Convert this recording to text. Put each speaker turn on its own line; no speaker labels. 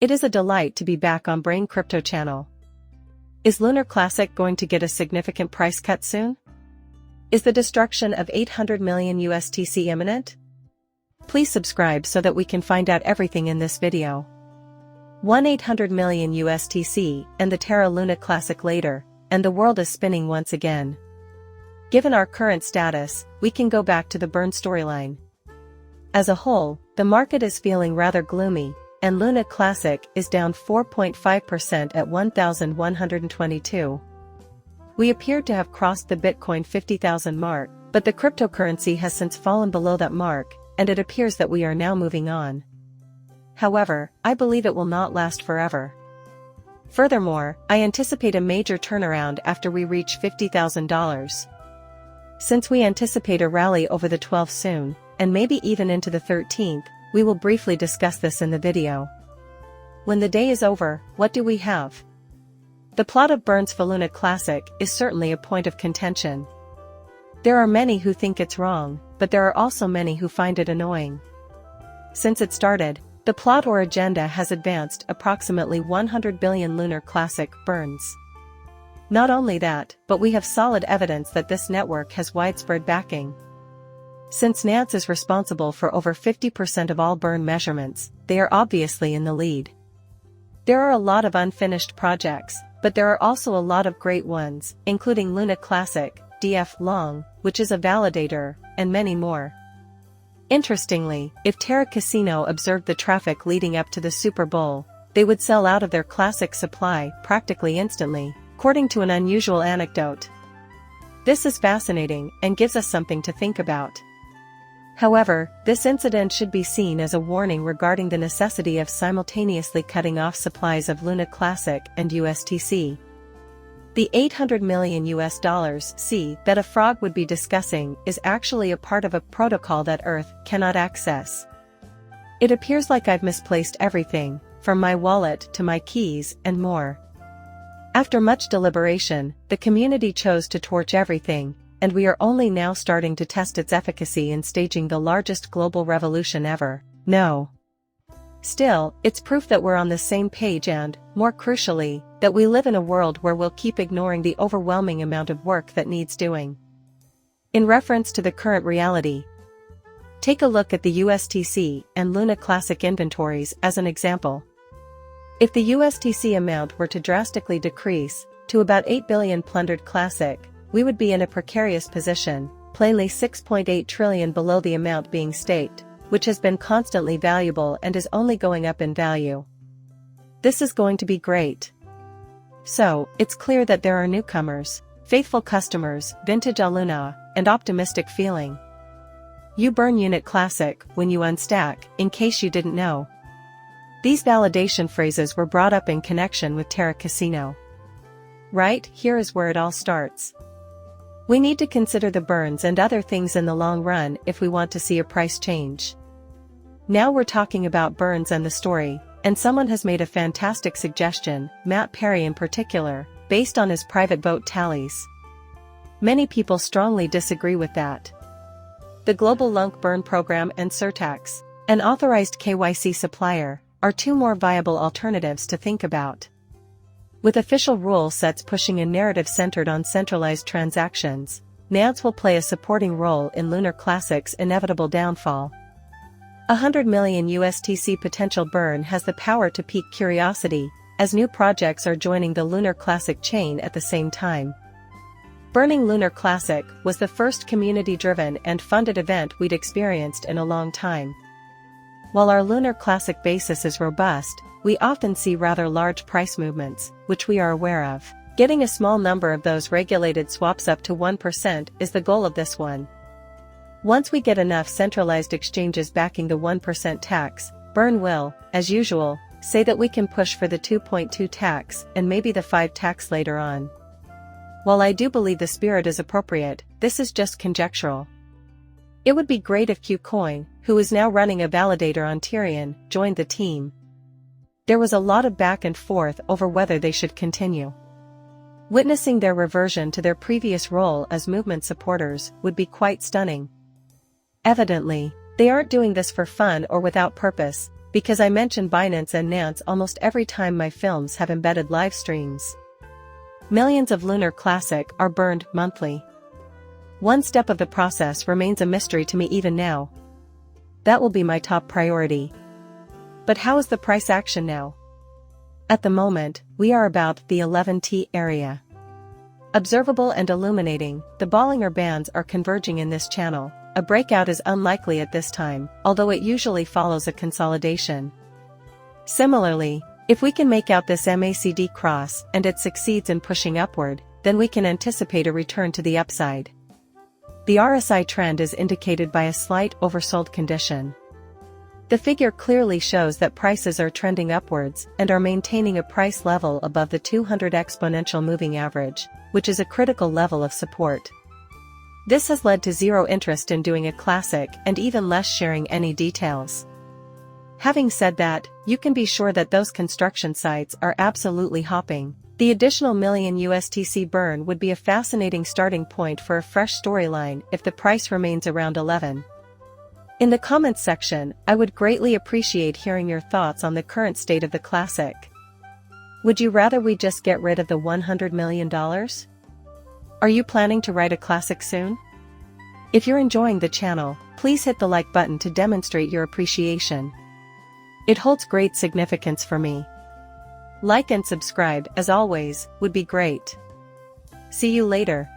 It is a delight to be back on Brain Crypto channel. Is Lunar Classic going to get a significant price cut soon? Is the destruction of 800 million USTC imminent? Please subscribe so that we can find out everything in this video. 800 million USTC and the Terra Luna Classic later, and the world is spinning once again. Given our current status, we can go back to the burn storyline. As a whole, the market is feeling rather gloomy, and Luna Classic is down 4.5% at 1,122. We appeared to have crossed the Bitcoin 50,000 mark, but the cryptocurrency has since fallen below that mark, and it appears that we are now moving on. However, I believe it will not last forever. Furthermore, I anticipate a major turnaround after we reach $50,000. Since we anticipate a rally over the 12th soon, and maybe even into the 13th, we will briefly discuss this in the video. When the day is over, what do we have? The plot of burns for Luna Classic is certainly a point of contention. There are many who think it's wrong, but there are also many who find it annoying. Since it started, the plot or agenda has advanced approximately 100 billion Lunar Classic burns. Not only that, but we have solid evidence that this network has widespread backing. Since Nance is responsible for over 50% of all burn measurements, they are obviously in the lead. There are a lot of unfinished projects, but there are also a lot of great ones, including Luna Classic, DF Long, which is a validator, and many more. Interestingly, if Terra Casino observed the traffic leading up to the Super Bowl, they would sell out of their classic supply practically instantly, according to an unusual anecdote. This is fascinating and gives us something to think about. However, this incident should be seen as a warning regarding the necessity of simultaneously cutting off supplies of Luna Classic and USTC. The $800 million that a frog would be discussing is actually a part of a protocol that Earth cannot access. It appears like I've misplaced everything, from my wallet to my keys and more. After much deliberation, the community chose to torch everything, and we are only now starting to test its efficacy in staging the largest global revolution ever. No. Still, it's proof that we're on the same page and, more crucially, that we live in a world where we'll keep ignoring the overwhelming amount of work that needs doing. In reference to the current reality, take a look at the USTC and Luna Classic inventories as an example. If the USTC amount were to drastically decrease to about 8 billion plundered Classic, we would be in a precarious position, plainly 6.8 trillion below the amount being staked, which has been constantly valuable and is only going up in value. This is going to be great. So, it's clear that there are newcomers, faithful customers, vintage Aluna, and optimistic feeling. You burn Unit Classic when you unstack, in case you didn't know. These validation phrases were brought up in connection with Terra Casino. Right, here is where it all starts. We need to consider the burns and other things in the long run if we want to see a price change. Now we're talking about burns and the story, and someone has made a fantastic suggestion, Matt Perry in particular, based on his private vote tallies. Many people strongly disagree with that. The Global Lunk Burn Program and Surtax, an authorized KYC supplier, are two more viable alternatives to think about. With official rule sets pushing a narrative centered on centralized transactions, Nance will play a supporting role in Lunar Classic's inevitable downfall. 100 million USTC potential burn has the power to pique curiosity, as new projects are joining the Lunar Classic chain at the same time. Burning Lunar Classic was the first community-driven and funded event we'd experienced in a long time. While our Lunar Classic basis is robust, we often see rather large price movements, which we are aware of. Getting a small number of those regulated swaps up to 1% is the goal of this one. Once we get enough centralized exchanges backing the 1% tax, burn will, as usual, say that we can push for the 2.2 tax and maybe the 5 tax later on. While I do believe the spirit is appropriate, this is just conjectural. It would be great if Qcoin, who is now running a validator on Tyrion, joined the team. There was a lot of back and forth over whether they should continue. Witnessing their reversion to their previous role as movement supporters would be quite stunning. Evidently, they aren't doing this for fun or without purpose, because I mention Binance and Nance almost every time my films have embedded live streams. Millions of Lunar Classic are burned monthly. One step of the process remains a mystery to me even now. That will be my top priority. But how is the price action now? At the moment, we are about the 11T area. Observable and illuminating, the Bollinger Bands are converging in this channel. A breakout is unlikely at this time, although it usually follows a consolidation. Similarly, if we can make out this MACD cross and it succeeds in pushing upward, then we can anticipate a return to the upside. The RSI trend is indicated by a slight oversold condition. The figure clearly shows that prices are trending upwards and are maintaining a price level above the 200 exponential moving average, which is a critical level of support. This has led to zero interest in doing a classic and even less sharing any details. Having said that, you can be sure that those construction sites are absolutely hopping. The additional million USTC burn would be a fascinating starting point for a fresh storyline if the price remains around 11. In the comments section, I would greatly appreciate hearing your thoughts on the current state of the classic. Would you rather we just get rid of the $100 million? Are you planning to write a classic soon? If you're enjoying the channel, please hit the like button to demonstrate your appreciation. It holds great significance for me. Like and subscribe, as always, would be great. See you later.